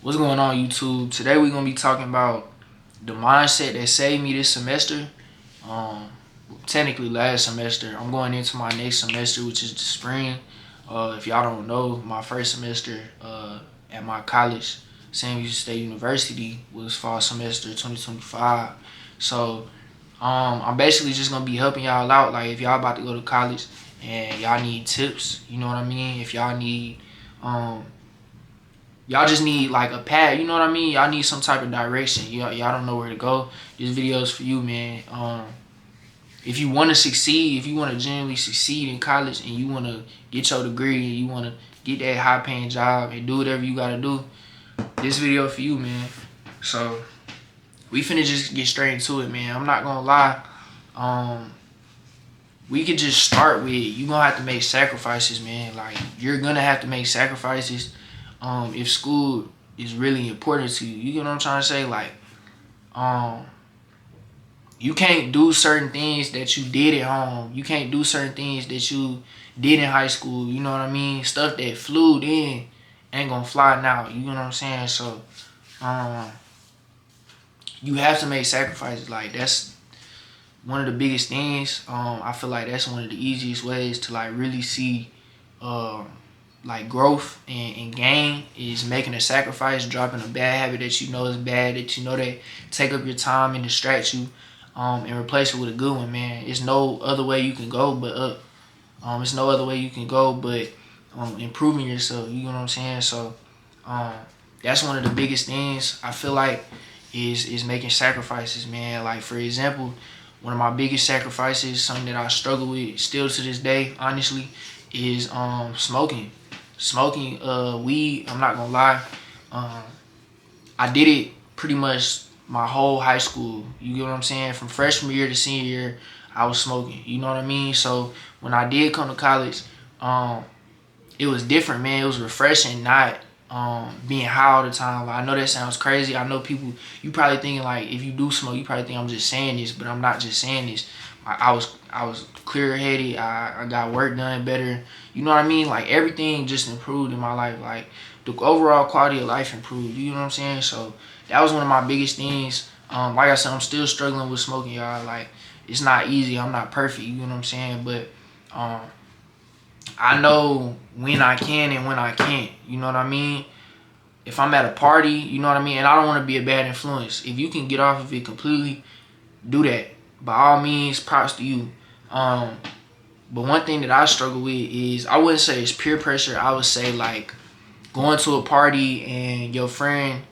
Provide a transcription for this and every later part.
What's going on, YouTube? Today we're gonna be talking about the mindset that saved me this semester. Um, Technically last semester. I'm going into my next semester, which is the spring. If y'all don't know, my first semester at my college, San Diego State University, was fall semester 2025. So I'm basically just gonna be helping y'all out. Like if y'all about to go to college and y'all need tips, you know what I mean. If y'all need um, y'all just need like a pad, you know what I mean? Y'all need some type of direction. Y'all don't know where to go. This video is for you, man. If you want to succeed, if you want to genuinely succeed in college and you want to get your degree and you want to get that high paying job and do whatever you got to do, this video for you, man. So we finna just get straight into it, man. I'm not gonna lie. We could just start with, you gonna have to make sacrifices, man. Like, you're gonna have to make sacrifices if school is really important to you. You get what I'm trying to say? Like, you can't do certain things that you did at home. You can't do certain things that you did in high school. You know what I mean? Stuff that flew then ain't gonna fly now. You know what I'm saying? So, you have to make sacrifices. Like, that's one of the biggest things. I feel like that's one of the easiest ways to like really see like growth and gain is making a sacrifice, dropping a bad habit that you know is bad, that you know that take up your time and distract you, and replace it with a good one, man. It's no other way you can go but up. It's no other way you can go but improving yourself. You know what I'm saying? So that's one of the biggest things I feel like is making sacrifices, man. Like, for example, one of my biggest sacrifices, something that I struggle with still to this day, honestly, is smoking. Smoking weed, I'm not gonna lie. I did it pretty much my whole high school. You get what I'm saying? From freshman year to senior year, I was smoking. You know what I mean? So when I did come to college, it was different, man. It was refreshing, not being high all the time. Like, I know that sounds crazy. I know people, you probably thinking like, if you do smoke, you probably think I'm just saying this, but I'm not just saying this. I was clear headed. I got work done better. You know what I mean? Like, everything just improved in my life. Like, the overall quality of life improved. You know what I'm saying? So that was one of my biggest things. Like I said, I'm still struggling with smoking, y'all. Like, it's not easy. I'm not perfect. You know what I'm saying? But I know when I can and when I can't. You know what I mean? If I'm at a party, you know what I mean? And I don't want to be a bad influence. If you can get off of it completely, do that. By all means, props to you. But one thing that I struggle with is, I wouldn't say it's peer pressure. I would say, like, going to a party and your friend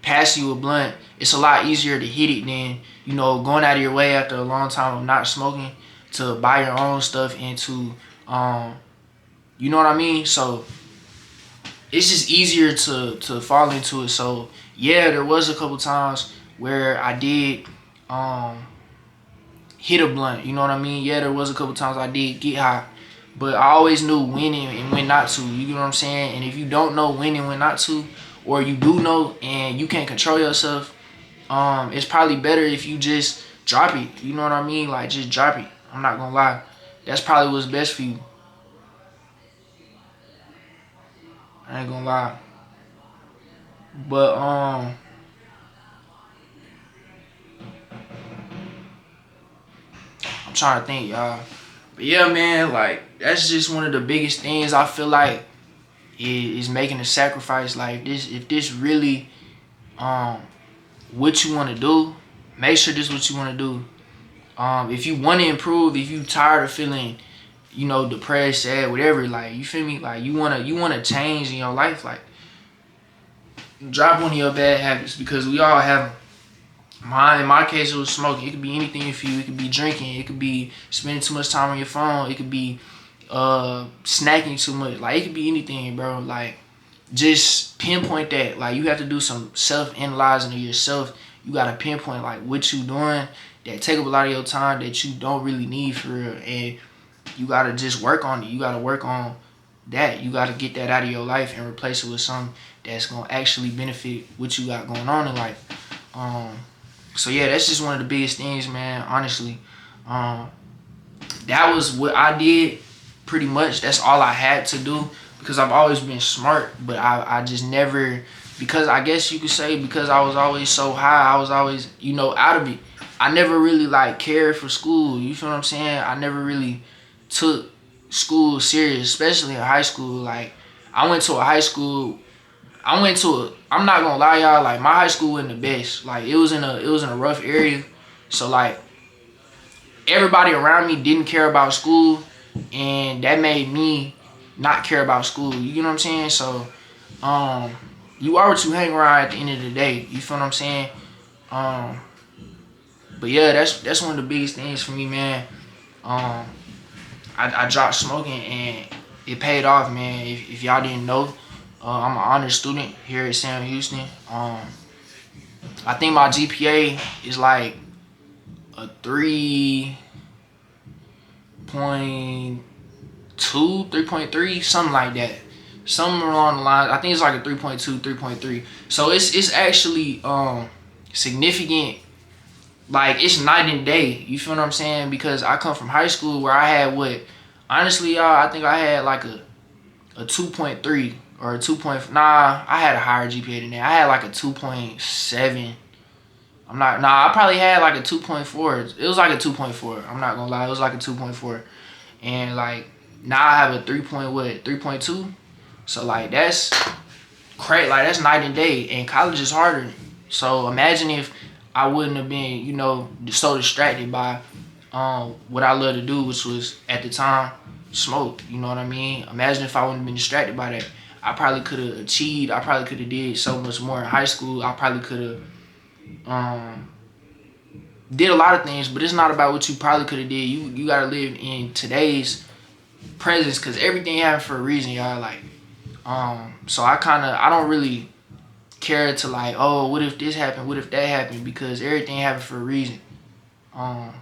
pass you a blunt. It's a lot easier to hit it than, you know, going out of your way after a long time of not smoking to buy your own stuff and to, you know what I mean? So it's just easier to fall into it. So yeah, there was a couple times where I did hit a blunt, you know what I mean? Yeah, there was a couple times I did get high, but I always knew when and when not to. You know what I'm saying? And if you don't know when and when not to, or you do know and you can't control yourself, it's probably better if you just drop it. You know what I mean? Like, just drop it. I'm not gonna lie. That's probably what's best for you. I ain't gonna lie. But I'm trying to think, y'all. But yeah, man, like, that's just one of the biggest things I feel like is making a sacrifice. Like, if this really what you want to do, make sure this is what you want to do. If you want to improve, if you tired of feeling, you know, depressed, sad, whatever, like, you feel me? Like, you wanna change in your life, like, drop one of your bad habits, because we all have them. In my case, it was smoking. It could be anything for you. It could be drinking. It could be spending too much time on your phone. It could be snacking too much. Like, it could be anything, bro. Like, just pinpoint that. Like, you have to do some self-analyzing of yourself. You gotta pinpoint like what you doing that take up a lot of your time that you don't really need for real, and you gotta just work on it. You gotta work on that. You gotta get that out of your life and replace it with something that's gonna actually benefit what you got going on in life. So yeah, that's just one of the biggest things, man. Honestly, that was what I did. Pretty much, that's all I had to do, because I've always been smart, but I just never because I guess you could say because I was always so high, I was always, out of it. I never really like cared for school. You feel what I'm saying? I never really took school serious, especially in high school. Like I went to a high school. I'm not gonna lie, y'all. Like my high school wasn't the best. Like it was in a rough area. So like everybody around me didn't care about school, and that made me not care about school. You know what I'm saying? So you are what you hang around at the end of the day. You feel what I'm saying? Um, but yeah, that's one of the biggest things for me, man. Um, I dropped smoking and it paid off, man. If y'all didn't know, I'm an honors student here at Sam Houston. I think my GPA is like a 3.3, something like that. Somewhere along the line. I think it's like a 3.2, 3.3. So it's actually significant. Like it's night and day. You feel what I'm saying? Because I come from high school where I had honestly, y'all, I think I had like a 2.3 or a 2. Nah, I had a higher GPA than that. I had like a 2.7. I probably had like a 2.4. It was like a 2.4. I'm not gonna lie, it was like a 2.4. And like now I have a 3.2. So like that's crazy. Like that's night and day. And college is harder. So imagine if I wouldn't have been, so distracted by what I love to do, which was at the time smoke. You know what I mean? Imagine if I wouldn't have been distracted by that. I probably could have achieved. I probably could have did so much more in high school. I probably could have did a lot of things, but it's not about what you probably could have did. You gotta live in today's presence, cause everything happened for a reason, y'all. Like, so I don't really care to like, oh, what if this happened? What if that happened? Because everything happened for a reason. But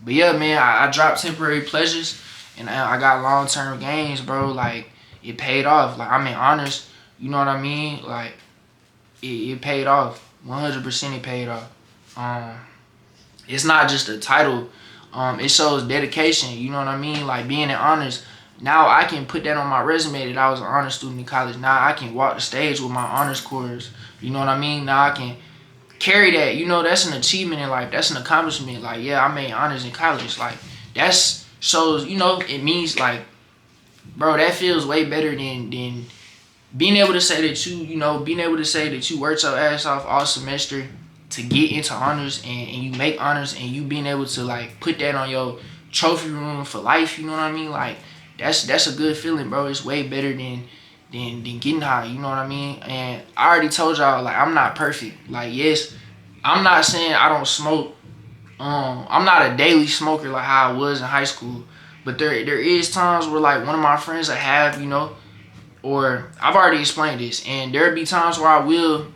yeah, man, I dropped temporary pleasures and I got long-term gains, bro. Like it paid off. Like I'm in honors. You know what I mean? Like it paid off. 100% it paid off. It's not just a title. It shows dedication. You know what I mean? Like being in honors. Now I can put that on my resume that I was an honors student in college. Now I can walk the stage with my honors course. You know what I mean? Now I can carry that. That's an achievement in life. That's an accomplishment. Like, yeah, I made honors in college. Like, that's shows, it means like, bro, that feels way better than being able to say that you worked your ass off all semester to get into honors and you make honors and you being able to like put that on your trophy room for life. You know what I mean? Like that's a good feeling, bro. It's way better than getting high. You know what I mean? And I already told y'all, like, I'm not perfect. Like, yes, I'm not saying I don't smoke. I'm not a daily smoker like how I was in high school, but there is times where like one of my friends I have, or I've already explained this, and there'll be times where I will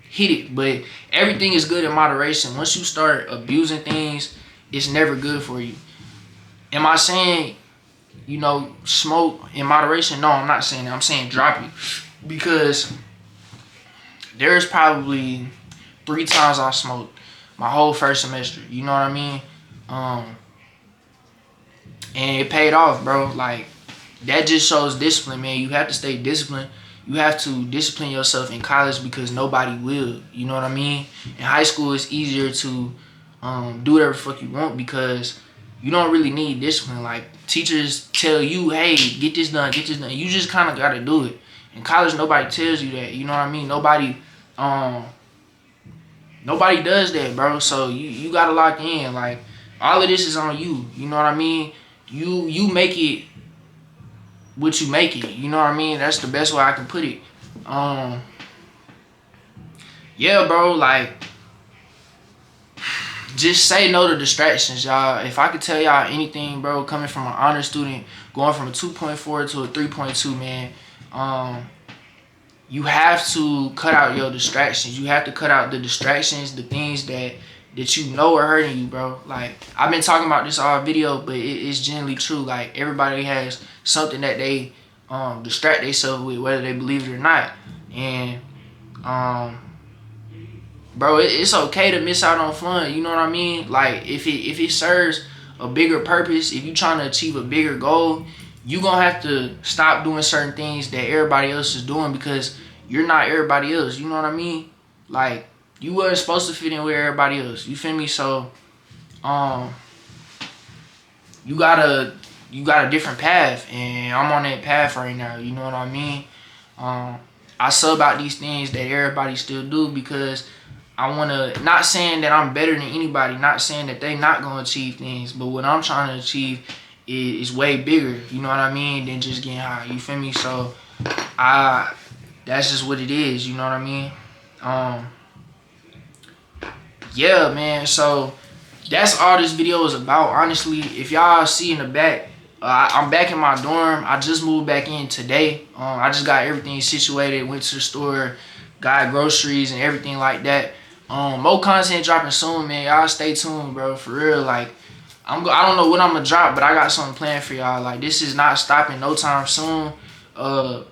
hit it, but everything is good in moderation. Once you start abusing things, it's never good for you. Am I saying, smoke in moderation? No, I'm not saying that. I'm saying drop it. Because there's probably 3 times I smoked my whole first semester. You know what I mean? And it paid off, bro. Like, that just shows discipline, man. You have to stay disciplined. You have to discipline yourself in college because nobody will. You know what I mean? In high school, it's easier to do whatever the fuck you want because you don't really need discipline. Like, teachers tell you, hey, get this done, get this done. You just kind of got to do it. In college, nobody tells you that. You know what I mean? Nobody does that, bro. So you got to lock in. Like, all of this is on you. You know what I mean? You make it what you make it. You know what I mean? That's the best way I can put it. Yeah, bro, like, just say no to distractions, y'all. If I could tell y'all anything, bro, coming from an honor student, going from a 2.4 to a 3.2, man, you have to cut out your distractions. You have to cut out the distractions, the things that you know are hurting you, bro. Like, I've been talking about this all video, but it's generally true. Like, everybody has something that they distract themselves with, whether they believe it or not. And bro, it's okay to miss out on fun. You know what I mean? Like, if it serves a bigger purpose, if you're trying to achieve a bigger goal, you gonna have to stop doing certain things that everybody else is doing because you're not everybody else. You know what I mean? Like, you wasn't supposed to fit in with everybody else. You feel me? So, you got a different path, and I'm on that path right now. You know what I mean? I sub out these things that everybody still do because I want to, not saying that I'm better than anybody, not saying that they not going to achieve things, but what I'm trying to achieve is way bigger, you know what I mean, than just getting high. You feel me? So, that's just what it is, you know what I mean? Yeah, man, so that's all this video is about, honestly. If y'all see in the back, I'm back in my dorm. I just moved back in today. I just got everything situated, went to the store, got groceries and everything like that. More content dropping soon, man. Y'all stay tuned, bro, for real. Like, I don't know what I'm gonna drop, but I got something planned for y'all. Like, this is not stopping no time soon. Y'all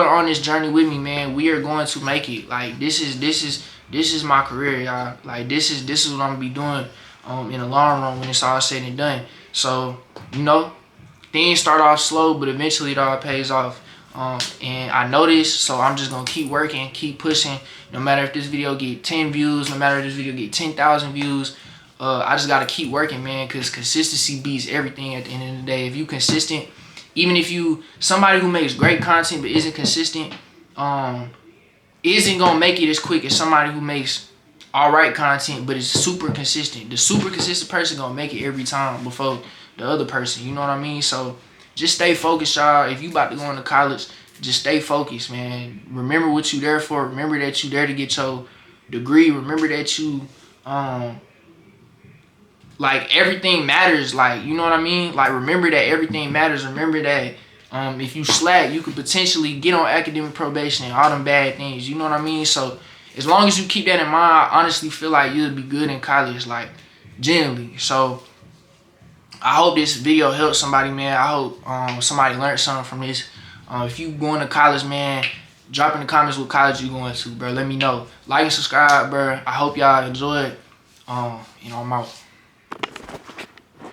are on this journey with me, man. We are going to make it. Like, this is my career, y'all. Like, this is what I'm gonna be doing in the long run when it's all said and done. So, you know, things start off slow, but eventually it all pays off. And I know this, so I'm just gonna keep working, keep pushing. No matter if this video get 10 views, no matter if this video get 10,000 views, I just gotta keep working, man, because consistency beats everything at the end of the day. If you consistent, even if you somebody who makes great content but isn't consistent, isn't gonna make it as quick as somebody who makes alright content but is super consistent. The super consistent person gonna make it every time before the other person, you know what I mean? So just stay focused, y'all. If you about to go into college, just stay focused, man. Remember what you there for. Remember that you there to get your degree. Remember that you like, everything matters. Like, you know what I mean? Like, remember that everything matters. Remember that if you slack, you could potentially get on academic probation and all them bad things. You know what I mean? So as long as you keep that in mind, I honestly feel like you'll be good in college, like, genuinely. So I hope this video helped somebody, man. I hope somebody learned something from this. If you going to college, man, drop in the comments what college you going to, bro. Let me know. Like and subscribe, bro. I hope y'all enjoyed. I'm out.